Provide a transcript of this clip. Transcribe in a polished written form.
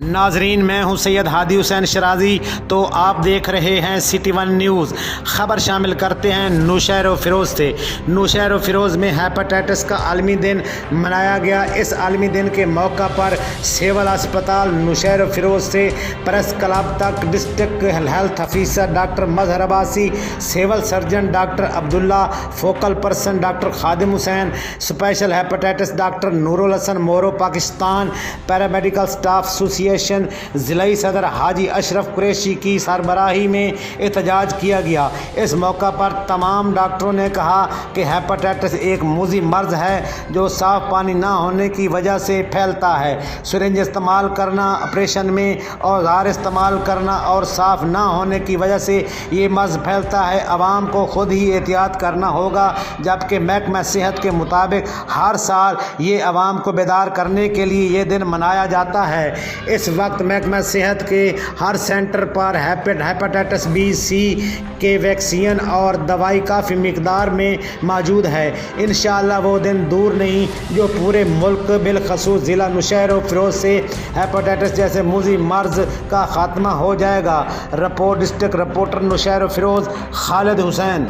ناظرین، میں ہوں سید ہادی حسین شرازی، تو آپ دیکھ رہے ہیں سٹی ون نیوز۔ خبر شامل کرتے ہیں نوشہر و فیروز سے۔ نوشہر و فیروز میں ہیپاٹائٹس کا عالمی دن منایا گیا۔ اس عالمی دن کے موقع پر سول اسپتال نوشہر و فیروز سے پریس کلب تک ڈسٹرکٹ ہیلتھ آفیسر ڈاکٹر مظہر عباسی، سول سرجن ڈاکٹر عبداللہ، focal person doctor Khadim Hussain, special hepatitis doctor نور الحسن مورو پاکستان، پیرامیڈیکل اسٹاف ایسوسی ایشن ضلعی صدر حاجی اشرف قریشی کی سربراہی میں احتجاج کیا گیا۔ اس موقع پر تمام ڈاکٹروں نے کہا کہ ہیپاٹائٹس ایک موذی مرض ہے جو صاف پانی نہ ہونے کی وجہ سے پھیلتا ہے۔ سرنج استعمال کرنا، آپریشن میں اوزار استعمال کرنا اور صاف نہ ہونے کی وجہ سے یہ مرض پھیلتا ہے۔ عوام کو خود ہی احتیاط کرنا ہوگا، جبکہ محکمہ صحت کے مطابق ہر سال یہ عوام کو بیدار کرنے کے لیے یہ دن منایا جاتا ہے۔ اس وقت محکمہ صحت کے ہر سینٹر پر ہیپاٹائٹس بی سی کے ویکسین اور دوائی کافی مقدار میں موجود ہے۔ انشاءاللہ وہ دن دور نہیں جو پورے ملک بالخصوص ضلع نوشہر و فیروز سے ہیپاٹائٹس جیسے موذی مرض کا خاتمہ ہو جائے گا۔ رپورٹ ڈسٹرکٹ رپورٹر نوشہر و فیروز خالد حسین۔